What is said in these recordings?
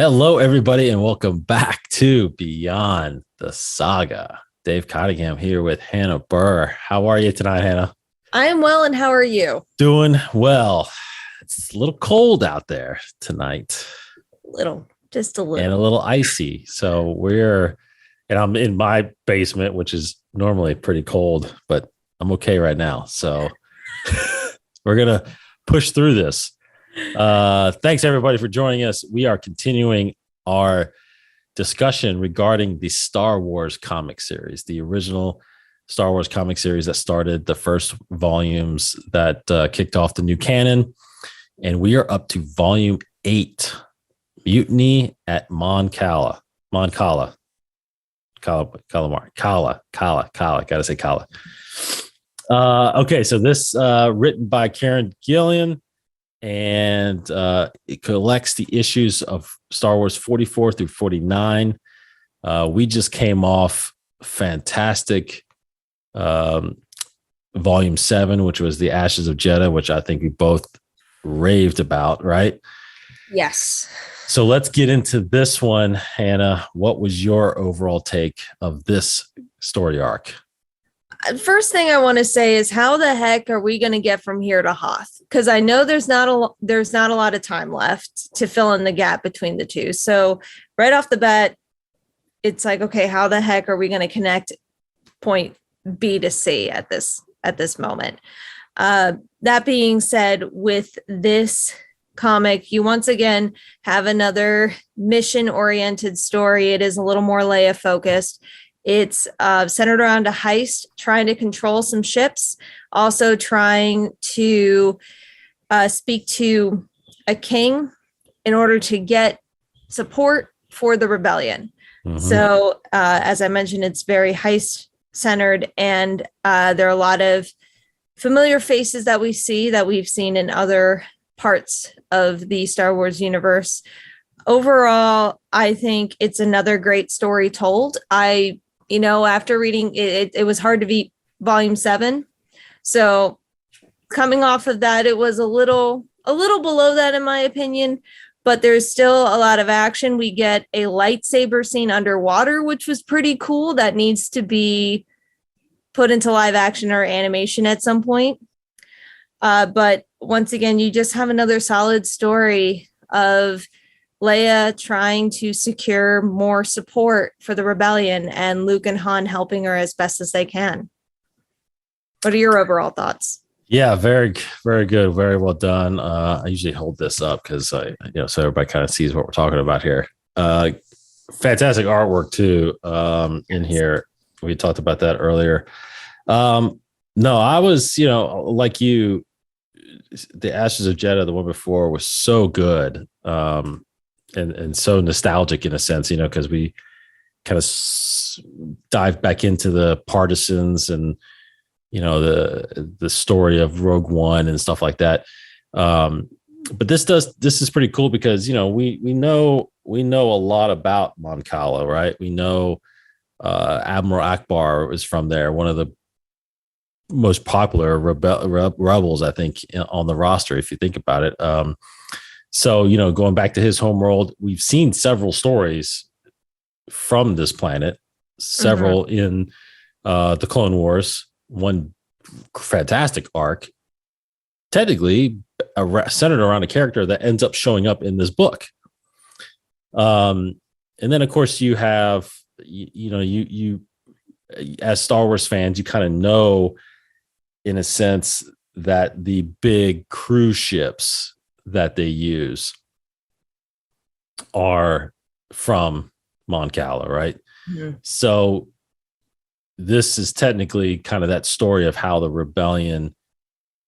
Hello, everybody, and welcome back to Beyond the Saga. Dave Cottingham here with Hannah Burr. How are you tonight, Hannah? I am well, and how are you? Doing well. It's a little cold out there tonight Just a and a little. little icy. And I'm in my basement, which is normally pretty cold, but I'm okay right now. So we're going to push through this. Thanks everybody for joining us. We are continuing our discussion regarding the Star Wars comic series, the original Star Wars comic series that started the first volumes that kicked off the new canon. And we are up to volume 8, Mutiny at Mon Cala. Gotta say Cala. Okay, so this written by Karen Gillian, and it collects the issues of Star Wars 44 through 49. We just came off fantastic volume 7, which was the Ashes of Jeddah, which I think we both raved about, right? Yes. So let's get into this one. Hannah, what was your overall take of this story arc? First thing I want to say is, how the heck are we going to get from here to Hoth? Because I know there's not a lot of time left to fill in the gap between the two. So right off the bat, it's like, okay, how the heck are we going to connect point B to C at this moment? That being said, with this comic, you once again have another mission-oriented story. It is a little more Leia focused. It's centered around a heist, trying to control some ships, also trying to speak to a king in order to get support for the rebellion. Mm-hmm. So, as I mentioned, it's very heist centered, and there are a lot of familiar faces that we've seen in other parts of the Star Wars universe. Overall, I think it's another great story told. After reading it, it was hard to beat volume 7. So coming off of that, it was a little below that in my opinion, but there's still a lot of action. We get a lightsaber scene underwater, which was pretty cool. That needs to be put into live action or animation at some point. But once again, you just have another solid story of Leia trying to secure more support for the rebellion, and Luke and Han helping her as best as they can. What are your overall thoughts? Yeah, very, very good. Very well done. I usually hold this up because so everybody kind of sees what we're talking about here. Fantastic artwork too in here. We talked about that earlier. No, I was, like you, the Ashes of Jeddah, the one before, was so good. And so nostalgic in a sense, because we kind of dive back into the partisans and, the story of Rogue One and stuff like that. But this is pretty cool because, we know a lot about Mon Cala, right? We know Admiral Akbar was from there, one of the most popular rebels, I think, on the roster, if you think about it. So, going back to his homeworld, we've seen several stories from this planet, several in the Clone Wars, one fantastic arc, technically centered around a character that ends up showing up in this book. And then, of course, you have, you as Star Wars fans, you kind of know, in a sense, that the big cruise ships that they use are from Mon Cala, right? Mm-hmm. So this is technically kind of that story of how the rebellion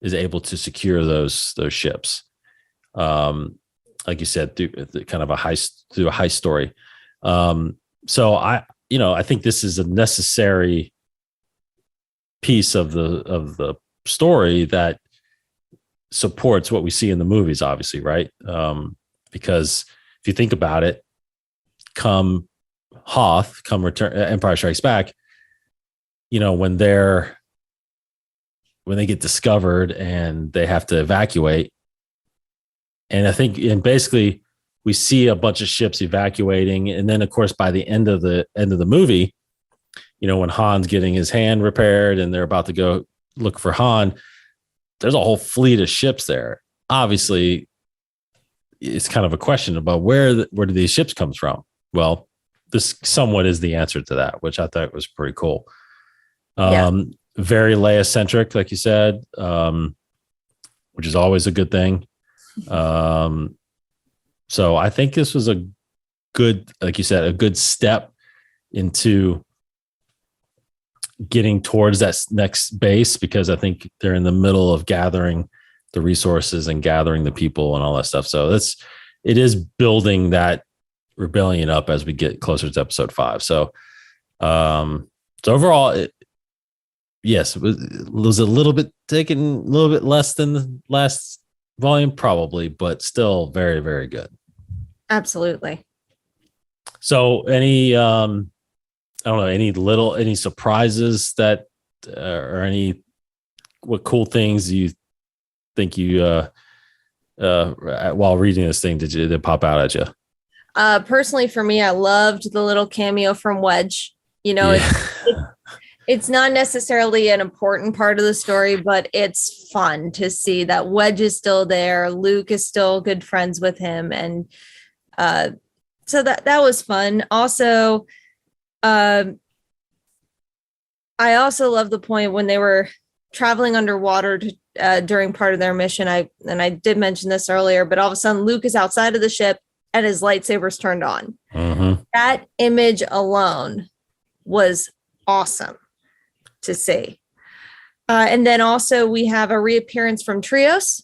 is able to secure those ships. Like you said, through kind of a heist story. So I think this is a necessary piece of the story that supports what we see in the movies, obviously, right? Because if you think about it, come Return Empire Strikes Back, when they get discovered and they have to evacuate, and basically we see a bunch of ships evacuating, and then of course by the end of the movie, when Han's getting his hand repaired and they're about to go look for Han, there's a whole fleet of ships there. Obviously, it's kind of a question about where do these ships come from. Well, this somewhat is the answer to that, which I thought was pretty cool. Very Leia centric, like you said, which is always a good thing. So I think this was a good, like you said, a good step into getting towards that next base, because I think they're in the middle of gathering the resources and gathering the people and all that stuff. So it is building that rebellion up as we get closer to episode 5. So overall, yes, it was a little bit less than the last volume, probably, but still very, very good. Absolutely. So any, I don't know, any surprises that, or what cool things do you think while reading this thing, did it pop out at you? Personally, for me, I loved the little cameo from Wedge. It's not necessarily an important part of the story, but it's fun to see that Wedge is still there. Luke is still good friends with him. And so that was fun. Also, I also love the point when they were traveling underwater during part of their mission. I did mention this earlier, but all of a sudden Luke is outside of the ship and his lightsaber's turned on. Mm-hmm. That image alone was awesome to see. And then also we have a reappearance from Trios.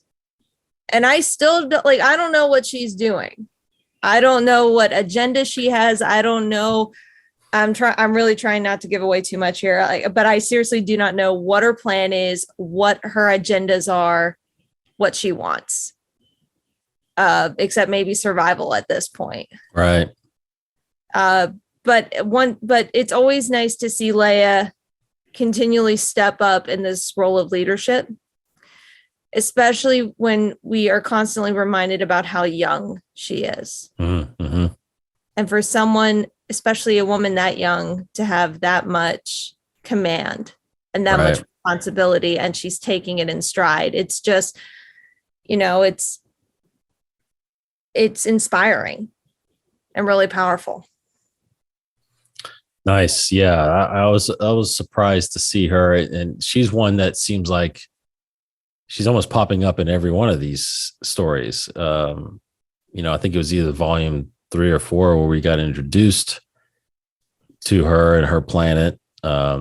And I don't know what she's doing. I don't know what agenda she has. I don't know. I'm really trying not to give away too much here, but I seriously do not know what her plan is, what her agendas are, what she wants, except maybe survival at this point. Right. But it's always nice to see Leia continually step up in this role of leadership, especially when we are constantly reminded about how young she is. Mm-hmm. And for someone, especially a woman that young, to have that much command and that much responsibility, and she's taking it in stride. It's just, it's inspiring and really powerful. Nice. Yeah. I was surprised to see her, and she's one that seems like she's almost popping up in every one of these stories. I think it was either volume 3 or 4 where we got introduced to her and her planet. I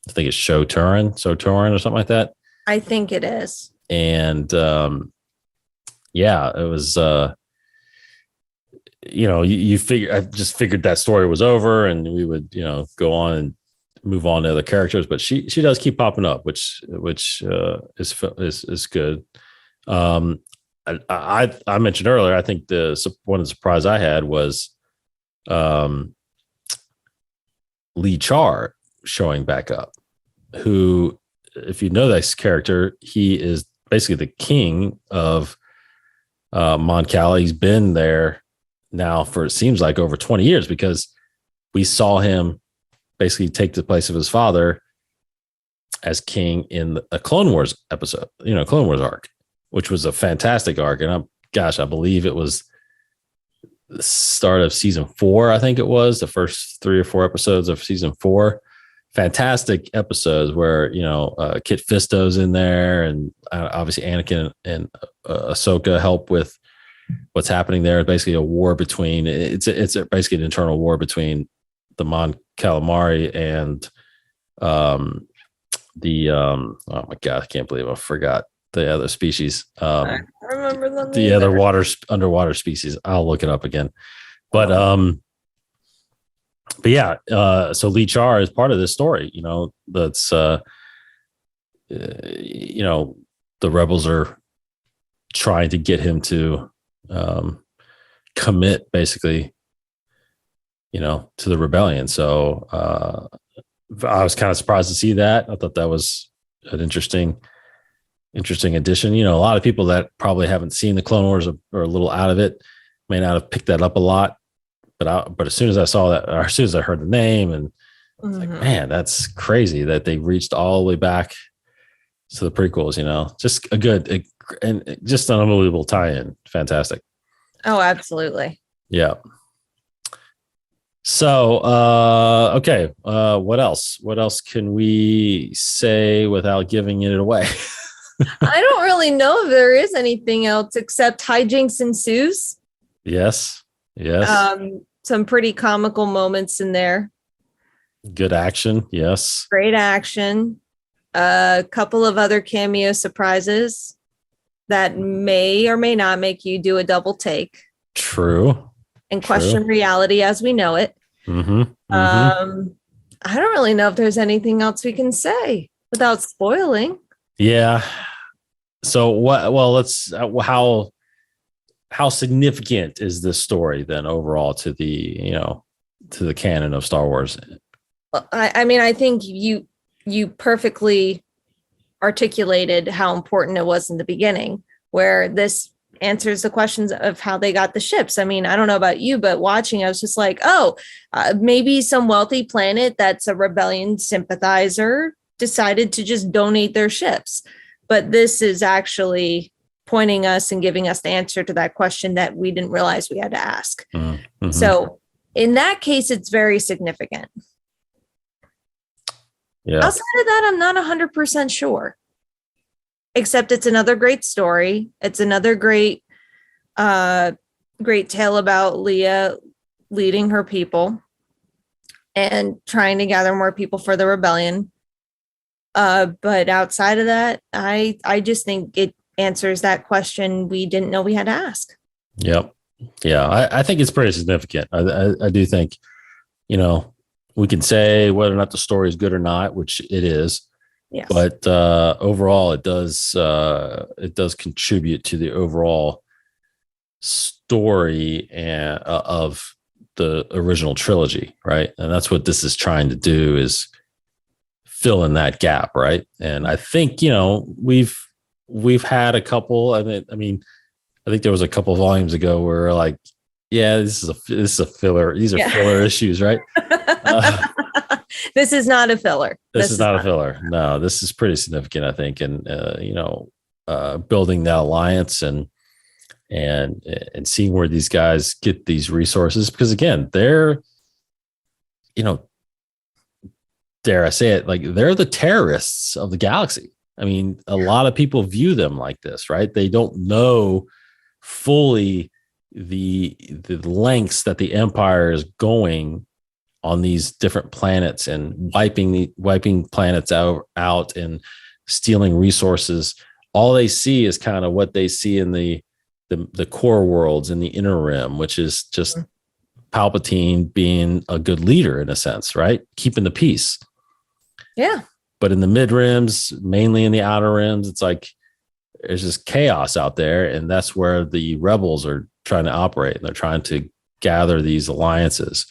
think it's Sotoran or something like that. I think it is. And it was, you figure, I just figured that story was over and we would, go on and move on to other characters, but she does keep popping up, which is good. I mentioned earlier, I think one of the surprise I had was Lee Char showing back up, who, if you know this character, he is basically the king of Mon Cala. He's been there now for, it seems like, over 20 years, because we saw him basically take the place of his father as king in a Clone Wars episode, Clone Wars arc, which was a fantastic arc. And I believe it was the start of season 4. I think it was the first 3 or 4 episodes of season 4. Fantastic episodes where, Kit Fisto's in there, and obviously Anakin and Ahsoka help with what's happening there. Basically a war between, it's basically an internal war between the Mon Calamari and oh my God, I can't believe I forgot the other species. I remember them. The other underwater species. I'll look it up again. But yeah, so Lee Char is part of this story. That's the rebels are trying to get him to commit, basically, to the rebellion. So I was kind of surprised to see that. I thought that was an interesting addition. A lot of people that probably haven't seen the Clone Wars are a little out of it. may not have picked that up a lot, but as soon as I saw that, or as soon as I heard the name, and it's like, man, that's crazy that they reached all the way back to the prequels. Just and just an unbelievable tie-in. Fantastic. Oh, absolutely. Yeah. So, okay. What else? What else can we say without giving it away? I don't really know if there is anything else except hijinks ensues. Yes. Some pretty comical moments in there. Good action. Yes. Great action. A couple of other cameo surprises that may or may not make you do a double take. True. And question reality as we know it. I don't really know if there's anything else we can say without spoiling. Yeah. So what? Well, let's. How significant is this story then overall to the canon of Star Wars? I mean, I think you perfectly articulated how important it was in the beginning, where this answers the questions of how they got the ships. I mean, I don't know about you, but watching, I was just like, maybe some wealthy planet that's a rebellion sympathizer decided to just donate their ships. But this is actually pointing us and giving us the answer to that question that we didn't realize we had to ask. Mm-hmm. So in that case, it's very significant. Yeah. Outside of that, I'm not 100% sure. Except it's another great story. It's another great tale about Leia leading her people and trying to gather more people for the rebellion. But outside of that, I just think it answers that question we didn't know we had to ask. Yep. Yeah, I think it's pretty significant. I do think, we can say whether or not the story is good or not, which it is. Yes. But overall, it does contribute to the overall story of the original trilogy, right? And that's what this is trying to do, is fill in that gap, right? And I think we've had a couple. I mean, I think there was a couple of volumes ago where we're like, yeah, this is a filler. These are filler issues, right? This is not a filler. This is not a filler. No, this is pretty significant, I think. And, building that alliance and seeing where these guys get these resources, because again, they're, dare I say it, like they're the terrorists of the galaxy. I mean, a lot of people view them like this, right? They don't know fully the lengths that the Empire is going on these different planets and wiping planets out and stealing resources. All they see is kind of what they see in the core worlds in the inner rim, which is just Palpatine being a good leader in a sense, right? Keeping the peace. Yeah. But in the mid rims, mainly in the outer rims, it's like there's just chaos out there, and that's where the rebels are trying to operate, and they're trying to gather these alliances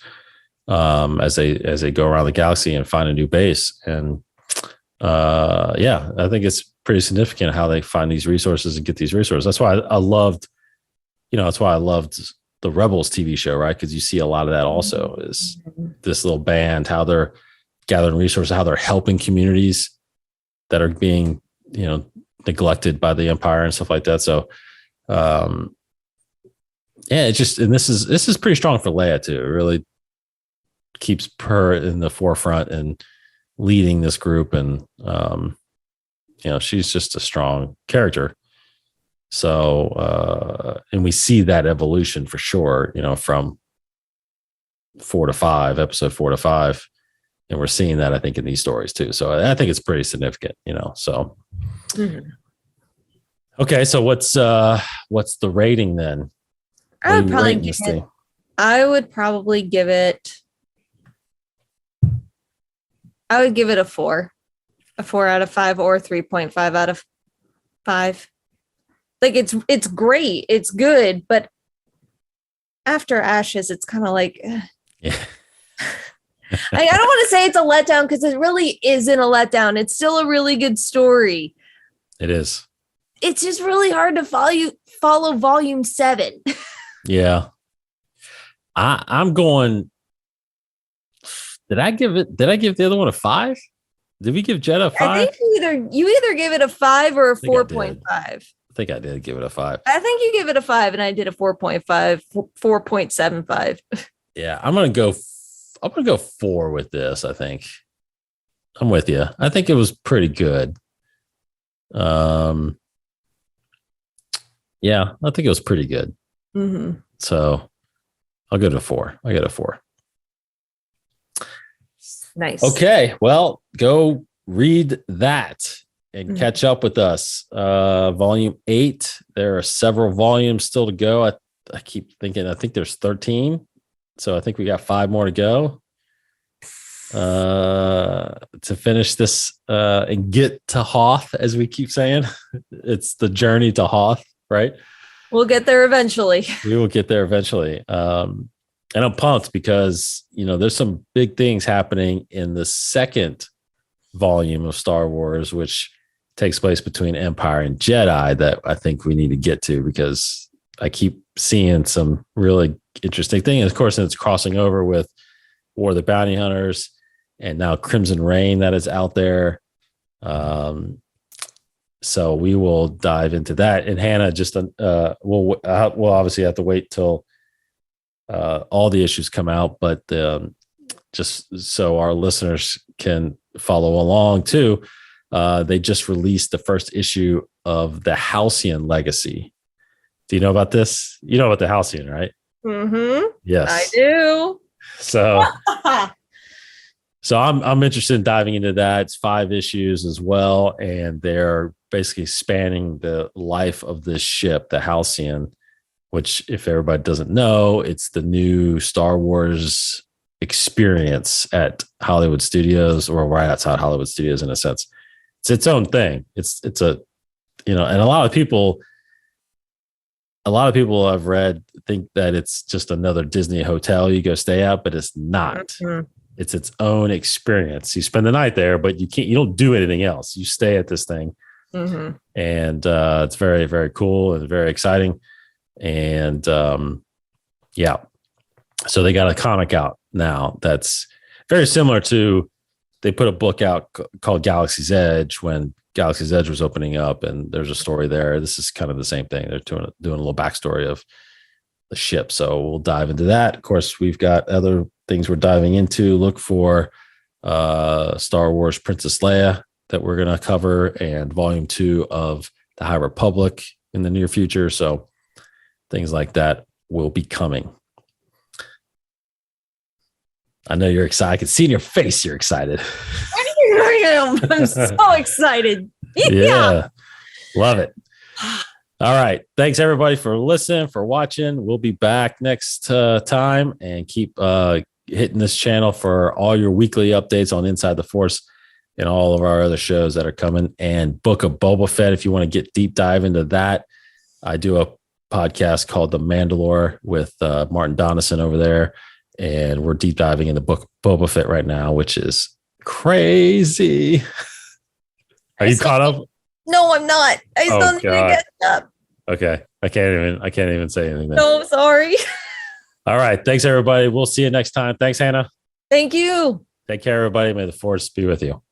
as they go around the galaxy and find a new base. And I think it's pretty significant how they find these resources and get these resources. That's why I loved the Rebels TV show, right? Because you see a lot of that also, is this little band, how they're gathering resources, how they're helping communities that are being, neglected by the Empire and stuff like that. So, it's just, and this is pretty strong for Leia too. It really keeps her in the forefront and leading this group. And, she's just a strong character. So, and we see that evolution for sure, from episode 4 to 5. And we're seeing that, I think, in these stories too. So I think it's pretty significant, so. Mm-hmm. Okay. So what's the rating then? I would probably give it a 4 out of 5 or 3.5 out of 5. Like it's great. It's good. But after Ashes, it's kind of like, yeah. I don't want to say it's a letdown, because it really isn't a letdown. It's still a really good story. It is. It's just really hard to follow volume 7. Yeah. I'm going. Did I give the other one a 5? Did we give Jed a 5? I think you either give it a 5 or a I think I 4.5. I think I did give it a 5. I think you give it a 5 and I did a 4.5, 4.75. Yeah, I'm gonna go 4 with this. I think I'm with you. I think it was pretty good. Yeah, I think it was pretty good. Mm-hmm. So I'll go to 4. I got a 4. Nice. Okay, well, go read that and catch up with us. Volume 8. There are several volumes still to go. I keep thinking, I think there's 13. So I think we got 5 more to go to finish this and get to Hoth, as we keep saying. It's the journey to Hoth, right? We'll get there eventually. We will get there eventually. And I'm pumped because, there's some big things happening in the second volume of Star Wars, which takes place between Empire and Jedi, that I think we need to get to, because I keep seeing some really interesting things. And of course, it's crossing over with War of the Bounty Hunters and now Crimson Reign that is out there. So we will dive into that. And Hannah, just we'll obviously have to wait till all the issues come out, but just so our listeners can follow along too, they just released the first issue of the Halcyon Legacy. Do you know about this? You know about the Halcyon, right? Mm-hmm. Yes, I do. So I'm interested in diving into that. It's 5 issues as well, and they're basically spanning the life of this ship, the Halcyon, which, if everybody doesn't know, it's the new Star Wars experience at Hollywood Studios, or right outside Hollywood Studios in a sense. It's its own thing. It's a, and a lot of people I've read think that it's just another Disney hotel you go stay at, but it's not. Mm-hmm. It's its own experience. You spend the night there, but you don't do anything else. You stay at this thing. Mm-hmm. And it's very, very cool and very exciting. And yeah, so they got a comic out now that's very similar to, they put a book out called Galaxy's Edge when Galaxy's Edge was opening up, and there's a story there. This is kind of the same thing. They're doing a little backstory of the ship. So we'll dive into that. Of course, we've got other things we're diving into. Look for Star Wars Princess Leia that we're going to cover, and volume 2 of the High Republic in the near future. So things like that will be coming. I know you're excited. I can see in your face you're excited. I'm so excited. Yeah. Love it. All right. Thanks, everybody, for listening, for watching. We'll be back next time, and keep hitting this channel for all your weekly updates on Inside the Force and all of our other shows that are coming. And Book of Boba Fett, if you want to get deep dive into that. I do a podcast called The Mandalore with Martin Donison over there, and we're deep diving into Book of Boba Fett right now, which is crazy. Are you caught up? No, I'm not. I still need to get up. Okay. I can't even say anything. No, I'm sorry. All right. Thanks, everybody. We'll see you next time. Thanks, Hannah. Thank you. Take care, everybody. May the Force be with you.